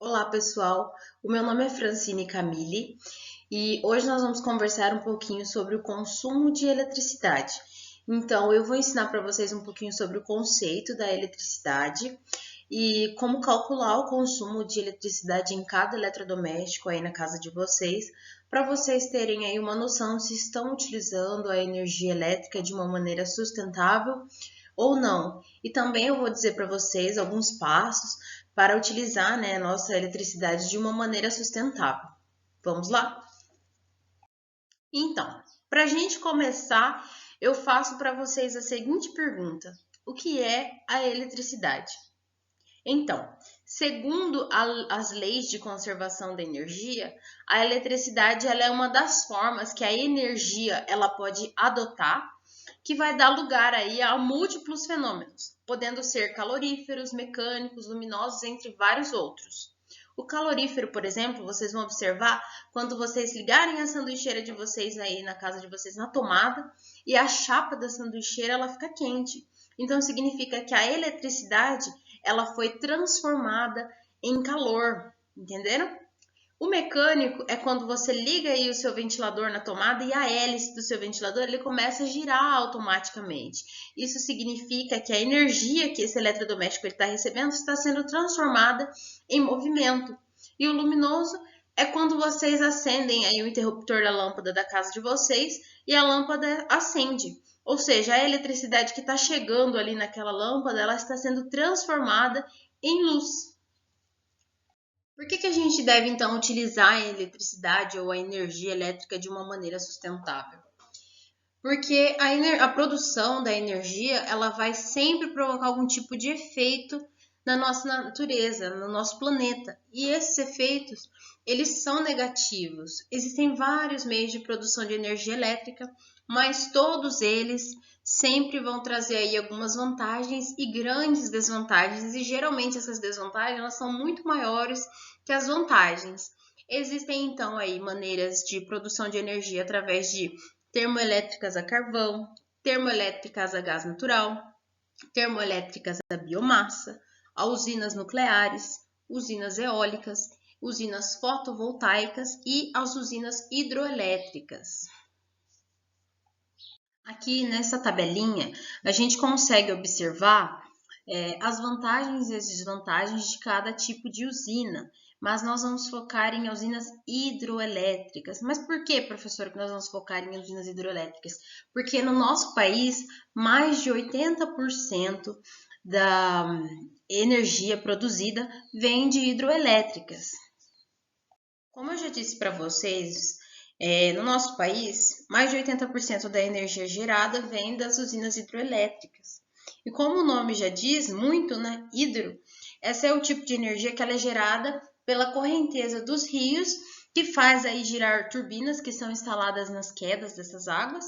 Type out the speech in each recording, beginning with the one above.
Olá, pessoal. O meu nome é Francine Camille e hoje nós vamos conversar um pouquinho sobre o consumo de eletricidade. Então, eu vou ensinar para vocês um pouquinho sobre o conceito da eletricidade e como calcular o consumo de eletricidade em cada eletrodoméstico aí na casa de vocês, para vocês terem aí uma noção se estão utilizando a energia elétrica de uma maneira sustentável ou não. E também eu vou dizer para vocês alguns passos para utilizar, né, a nossa eletricidade de uma maneira sustentável. Vamos lá? Então, para a gente começar, eu faço para vocês a seguinte pergunta: o que é a eletricidade? Então, segundo as leis de conservação da energia, a eletricidade ela é uma das formas que a energia ela pode adotar, que vai dar lugar aí a múltiplos fenômenos, podendo ser caloríferos, mecânicos, luminosos, entre vários outros. O calorífero, por exemplo, vocês vão observar quando vocês ligarem a sanduicheira de vocês aí na casa de vocês na tomada e a chapa da sanduicheira ela fica quente. Então significa que a eletricidade ela foi transformada em calor, entenderam? O mecânico é quando você liga aí o seu ventilador na tomada e a hélice do seu ventilador ele começa a girar automaticamente. Isso significa que a energia que esse eletrodoméstico está recebendo está sendo transformada em movimento. E o luminoso é quando vocês acendem aí o interruptor da lâmpada da casa de vocês e a lâmpada acende. Ou seja, a eletricidade que está chegando ali naquela lâmpada, ela está sendo transformada em luz. Por que a gente deve, então, utilizar a eletricidade ou a energia elétrica de uma maneira sustentável? Porque a produção da energia ela vai sempre provocar algum tipo de efeito na nossa natureza, no nosso planeta. E esses efeitos, eles são negativos. Existem vários meios de produção de energia elétrica, mas todos eles sempre vão trazer aí algumas vantagens e grandes desvantagens. E geralmente essas desvantagens elas são muito maiores que as vantagens. Existem então aí maneiras de produção de energia através de termoelétricas a carvão, termoelétricas a gás natural, termoelétricas a biomassa, a usinas nucleares, usinas eólicas, usinas fotovoltaicas e as usinas hidroelétricas. Aqui nessa tabelinha, a gente consegue observar as vantagens e as desvantagens de cada tipo de usina, mas nós vamos focar em usinas hidroelétricas. Mas por que, professor, que nós vamos focar em usinas hidroelétricas? Porque no nosso país, mais de 80% da energia produzida vem de hidroelétricas. Como eu já disse para vocês, no nosso país, mais de 80% da energia gerada vem das usinas hidroelétricas. E como o nome já diz, muito, né? Hidro, essa é o tipo de energia que ela é gerada pela correnteza dos rios, que faz aí girar turbinas que são instaladas nas quedas dessas águas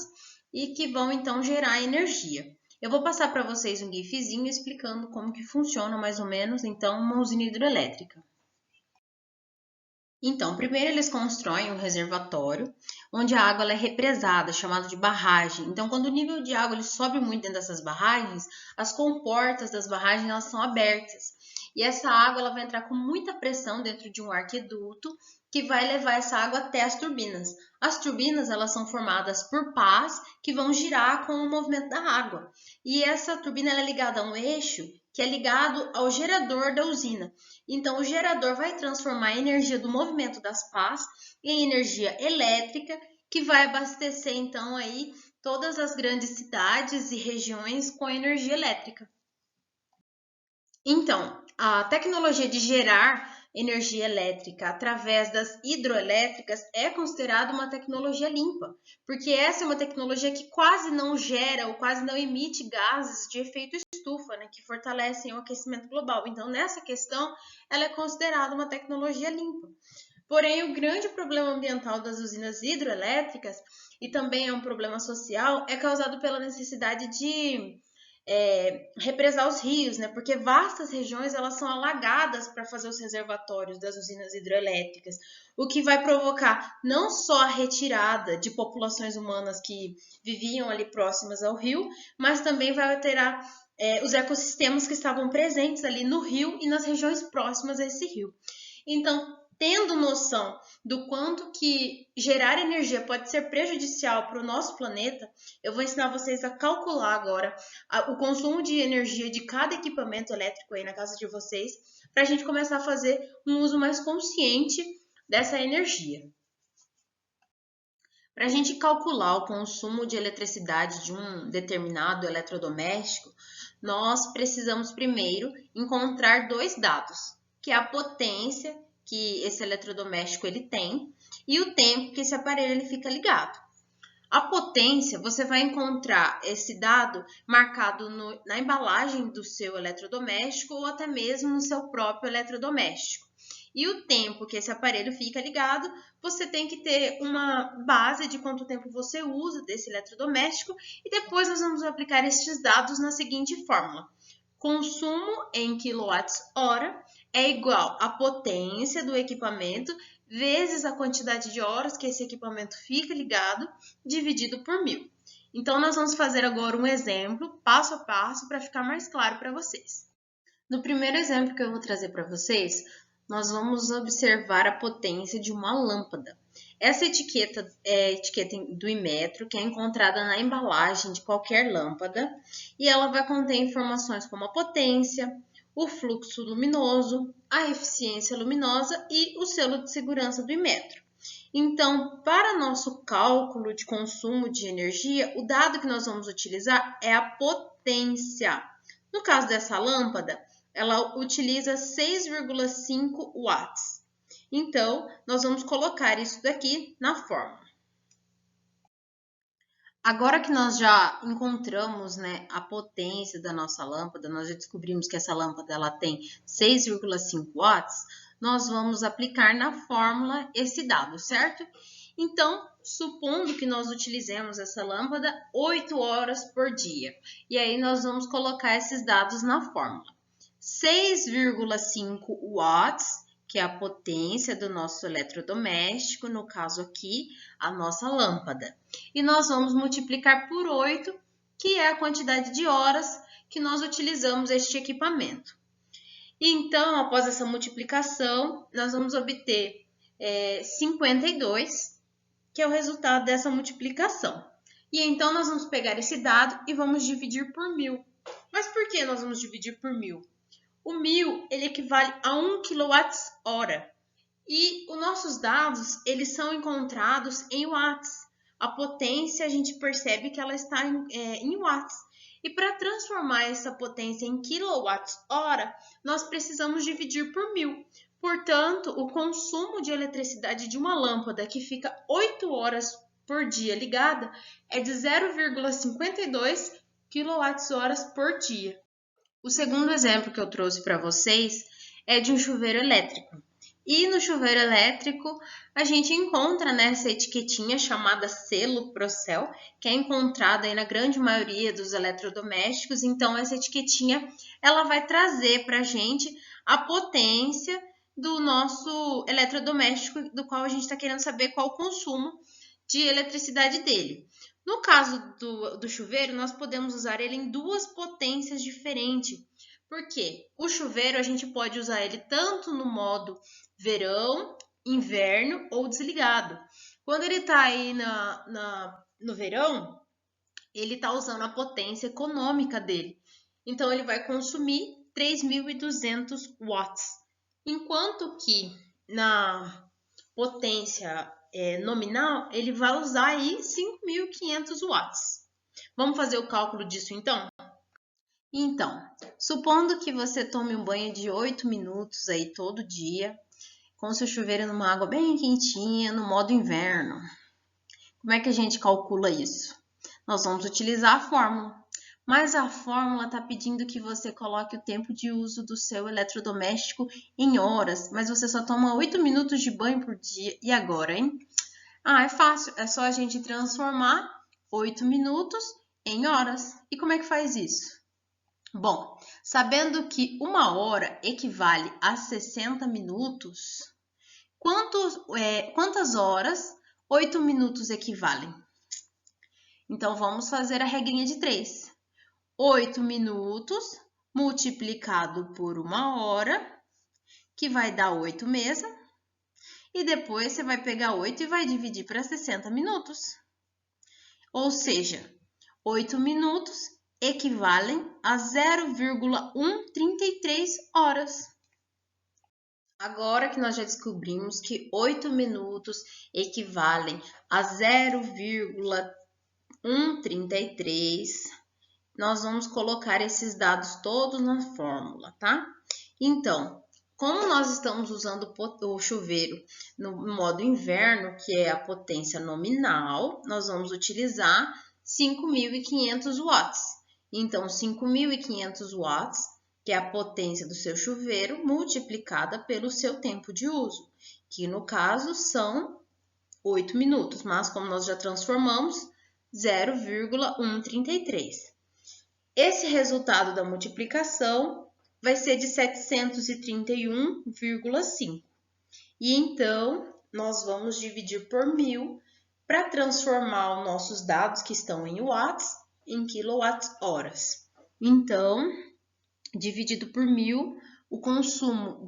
e que vão então gerar energia. Eu vou passar para vocês um gifzinho explicando como que funciona mais ou menos então uma usina hidrelétrica. Então, primeiro eles constroem um reservatório, onde a água é represada, chamado de barragem. Então, quando o nível de água ele sobe muito dentro dessas barragens, as comportas das barragens elas são abertas. E essa água ela vai entrar com muita pressão dentro de um arqueduto, que vai levar essa água até as turbinas. As turbinas elas são formadas por pás que vão girar com o movimento da água. E essa turbina ela é ligada a um eixo que é ligado ao gerador da usina. Então, o gerador vai transformar a energia do movimento das pás em energia elétrica, que vai abastecer, então, aí todas as grandes cidades e regiões com energia elétrica. Então, a tecnologia de gerar energia elétrica através das hidroelétricas é considerada uma tecnologia limpa, porque essa é uma tecnologia que quase não gera ou quase não emite gases de efeito estufa, né, que fortalecem o aquecimento global. Então, nessa questão, ela é considerada uma tecnologia limpa. Porém, o grande problema ambiental das usinas hidroelétricas, e também é um problema social, é causado pela necessidade de represar os rios, né? Porque vastas regiões elas são alagadas para fazer os reservatórios das usinas hidrelétricas, o que vai provocar não só a retirada de populações humanas que viviam ali próximas ao rio, mas também vai alterar os ecossistemas que estavam presentes ali no rio e nas regiões próximas a esse rio. Então, tendo noção do quanto que gerar energia pode ser prejudicial para o nosso planeta, eu vou ensinar vocês a calcular agora o consumo de energia de cada equipamento elétrico aí na casa de vocês, para a gente começar a fazer um uso mais consciente dessa energia. Para a gente calcular o consumo de eletricidade de um determinado eletrodoméstico, nós precisamos primeiro encontrar dois dados, que é a potência que esse eletrodoméstico ele tem e o tempo que esse aparelho ele fica ligado. A potência, você vai encontrar esse dado marcado na embalagem do seu eletrodoméstico ou até mesmo no seu próprio eletrodoméstico. E o tempo que esse aparelho fica ligado, você tem que ter uma base de quanto tempo você usa desse eletrodoméstico e depois nós vamos aplicar esses dados na seguinte fórmula. Consumo em kWh é igual à potência do equipamento vezes a quantidade de horas que esse equipamento fica ligado, dividido por 1000. Então, nós vamos fazer agora um exemplo, passo a passo, para ficar mais claro para vocês. No primeiro exemplo que eu vou trazer para vocês, nós vamos observar a potência de uma lâmpada. Essa etiqueta é a etiqueta do Inmetro, que é encontrada na embalagem de qualquer lâmpada, e ela vai conter informações como a potência, o fluxo luminoso, a eficiência luminosa e o selo de segurança do Inmetro. Então, para nosso cálculo de consumo de energia, o dado que nós vamos utilizar é a potência. No caso dessa lâmpada, ela utiliza 6,5 watts. Então, nós vamos colocar isso daqui na fórmula. Agora que nós já encontramos, né, a potência da nossa lâmpada, nós já descobrimos que essa lâmpada ela tem 6,5 watts, nós vamos aplicar na fórmula esse dado, certo? Então, supondo que nós utilizemos essa lâmpada 8 horas por dia, e aí nós vamos colocar esses dados na fórmula. 6,5 watts, que é a potência do nosso eletrodoméstico, no caso aqui, a nossa lâmpada. E nós vamos multiplicar por 8, que é a quantidade de horas que nós utilizamos este equipamento. Então, após essa multiplicação, nós vamos obter 52, que é o resultado dessa multiplicação. E então, nós vamos pegar esse dado e vamos dividir por 1000. Mas por que nós vamos dividir por 1000? O 1000 ele equivale a 1 kWh e os nossos dados eles são encontrados em watts. A potência a gente percebe que ela está em watts. E para transformar essa potência em kWh, nós precisamos dividir por 1000. Portanto, o consumo de eletricidade de uma lâmpada que fica 8 horas por dia ligada é de 0,52 kWh por dia. O segundo exemplo que eu trouxe para vocês é de um chuveiro elétrico. E no chuveiro elétrico, a gente encontra nessa etiquetinha chamada selo Procel, que é encontrada aí na grande maioria dos eletrodomésticos. Então, essa etiquetinha, ela vai trazer para a gente a potência do nosso eletrodoméstico, do qual a gente está querendo saber qual o consumo de eletricidade dele. No caso do chuveiro, nós podemos usar ele em duas potências diferentes. Porque o chuveiro a gente pode usar ele tanto no modo verão, inverno ou desligado. Quando ele está aí no verão, ele está usando a potência econômica dele. Então, ele vai consumir 3.200 watts. Enquanto que na potência nominal, ele vai usar aí 5.500 watts. Vamos fazer o cálculo disso então? Então, supondo que você tome um banho de 8 minutos aí todo dia, com seu chuveiro numa água bem quentinha, no modo inverno. Como é que a gente calcula isso? Nós vamos utilizar a fórmula. Mas a fórmula está pedindo que você coloque o tempo de uso do seu eletrodoméstico em horas, mas você só toma 8 minutos de banho por dia. E agora, hein? É fácil, é só a gente transformar 8 minutos em horas. E como é que faz isso? Bom, sabendo que 1 hora equivale a 60 minutos, quantas horas 8 minutos equivalem? Então, vamos fazer a regrinha de 3. 8 minutos multiplicado por 1 hora, que vai dar 8 mesmo. E depois você vai pegar 8 e vai dividir para 60 minutos. Ou seja, 8 minutos equivalem a 0,133 horas. Agora que nós já descobrimos que 8 minutos equivalem a 0,133, nós vamos colocar esses dados todos na fórmula, tá? Então, como nós estamos usando o chuveiro no modo inverno, que é a potência nominal, nós vamos utilizar 5.500 watts. Então, 5.500 watts, que é a potência do seu chuveiro, multiplicada pelo seu tempo de uso, que no caso são 8 minutos, mas como nós já transformamos, 0,133. Esse resultado da multiplicação vai ser de 731,5. E então, nós vamos dividir por 1.000 para transformar os nossos dados que estão em watts em quilowatt-horas. Então, dividido por 1.000, o consumo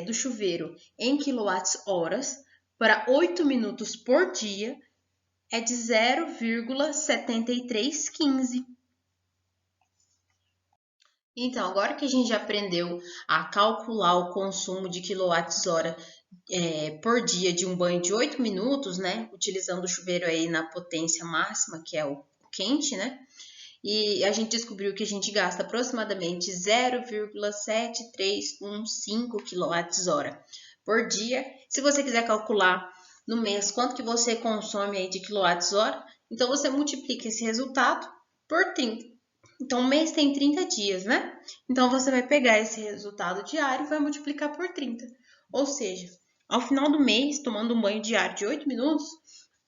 do chuveiro em quilowatt-horas para 8 minutos por dia é de 0,7315. Então, agora que a gente já aprendeu a calcular o consumo de quilowatts-hora por dia de um banho de 8 minutos, né? Utilizando o chuveiro aí na potência máxima, que é o quente, né? E a gente descobriu que a gente gasta aproximadamente 0,7315 kWh por dia. Se você quiser calcular no mês quanto que você consome aí de kWh, então você multiplica esse resultado por 30. Então, o mês tem 30 dias, né? Então, você vai pegar esse resultado diário e vai multiplicar por 30. Ou seja, ao final do mês, tomando um banho diário de 8 minutos,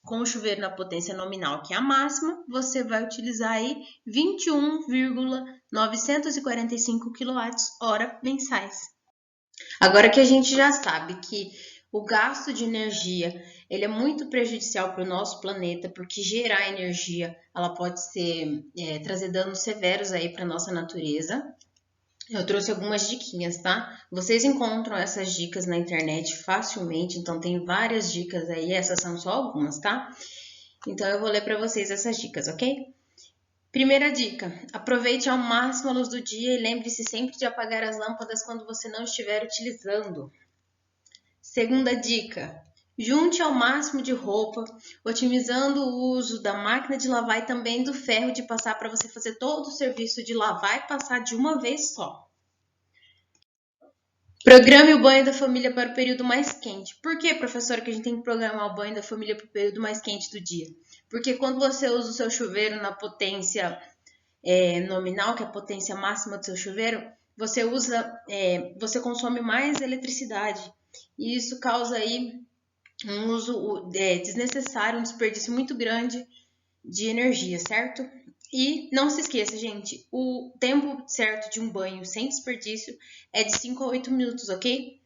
com o chuveiro na potência nominal, que é a máxima, você vai utilizar aí 21,945 kWh mensais. Agora que a gente já sabe que o gasto de energia ele é muito prejudicial para o nosso planeta, porque gerar energia ela pode trazer danos severos aí para a nossa natureza. Eu trouxe algumas diquinhas, tá? Vocês encontram essas dicas na internet facilmente, então tem várias dicas aí, essas são só algumas, tá? Então eu vou ler para vocês essas dicas, ok? Primeira dica, aproveite ao máximo a luz do dia e lembre-se sempre de apagar as lâmpadas quando você não estiver utilizando. Segunda dica, junte ao máximo de roupa, otimizando o uso da máquina de lavar e também do ferro de passar para você fazer todo o serviço de lavar e passar de uma vez só. Programe o banho da família para o período mais quente. Por que, professora, que a gente tem que programar o banho da família para o período mais quente do dia? Porque quando você usa o seu chuveiro na potência nominal, que é a potência máxima do seu chuveiro, você consome mais eletricidade. E isso causa aí um uso desnecessário, um desperdício muito grande de energia, certo? E não se esqueça, gente, o tempo certo de um banho sem desperdício é de 5 a 8 minutos, ok?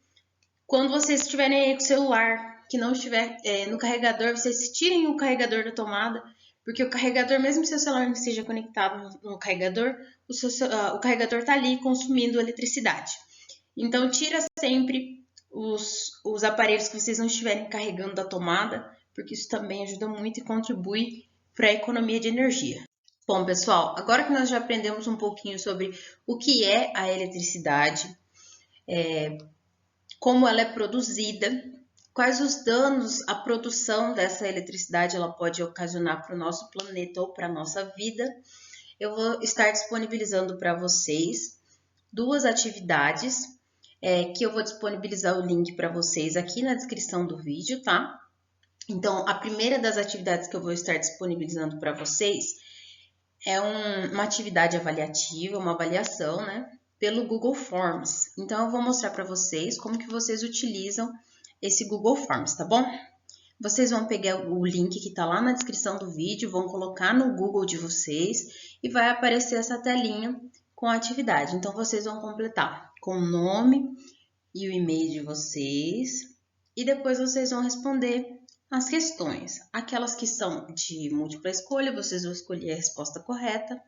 Quando vocês estiverem aí com o celular, que não estiver no carregador, vocês tirem o carregador da tomada, porque o carregador, mesmo se o celular não esteja conectado no carregador, o carregador está ali consumindo eletricidade. Então, tira sempre os aparelhos que vocês não estiverem carregando da tomada, porque isso também ajuda muito e contribui para a economia de energia. Bom, pessoal, agora que nós já aprendemos um pouquinho sobre o que é a eletricidade, como ela é produzida, quais os danos a produção dessa eletricidade ela pode ocasionar para o nosso planeta ou para a nossa vida, eu vou estar disponibilizando para vocês 2 atividades que eu vou disponibilizar o link para vocês aqui na descrição do vídeo, tá? Então, a primeira das atividades que eu vou estar disponibilizando para vocês é uma atividade avaliativa, uma avaliação, né, pelo Google Forms. Então, eu vou mostrar para vocês como que vocês utilizam esse Google Forms, tá bom? Vocês vão pegar o link que está lá na descrição do vídeo, vão colocar no Google de vocês e vai aparecer essa telinha com a atividade. Então, vocês vão completar com o nome e o e-mail de vocês e depois vocês vão responder as questões, aquelas que são de múltipla escolha, vocês vão escolher a resposta correta.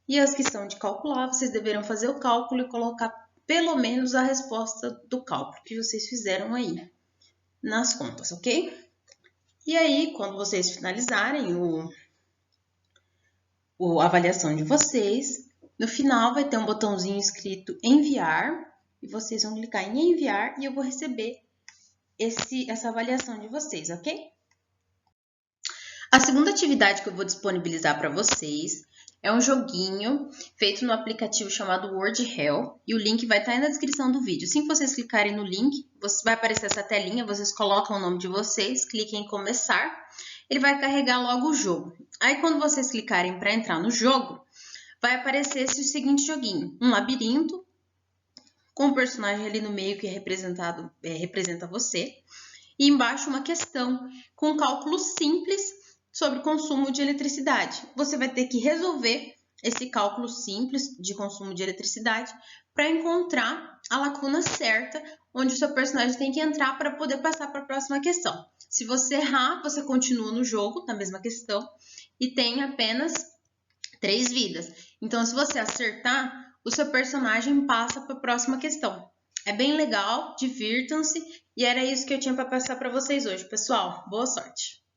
E as que são de calcular, vocês deverão fazer o cálculo e colocar pelo menos a resposta do cálculo que vocês fizeram aí nas contas, ok? E aí, quando vocês finalizarem a avaliação de vocês, no final vai ter um botãozinho escrito enviar, e vocês vão clicar em enviar e eu vou receber essa avaliação de vocês, ok? A segunda atividade que eu vou disponibilizar para vocês é um joguinho feito no aplicativo chamado Word Hell, e o link vai estar aí na descrição do vídeo. Assim que vocês clicarem no link, vai aparecer essa telinha, vocês colocam o nome de vocês, cliquem em começar, ele vai carregar logo o jogo. Aí quando vocês clicarem para entrar no jogo, vai aparecer o seguinte joguinho, um labirinto, com um personagem ali no meio que representa você, e embaixo uma questão com um cálculo simples sobre consumo de eletricidade. Você vai ter que resolver esse cálculo simples de consumo de eletricidade para encontrar a lacuna certa onde o seu personagem tem que entrar para poder passar para a próxima questão. Se você errar, você continua no jogo, na mesma questão, e tem apenas 3 vidas. Então, se você acertar, o seu personagem passa para a próxima questão. É bem legal, divirtam-se, e era isso que eu tinha para passar para vocês hoje, pessoal. Boa sorte!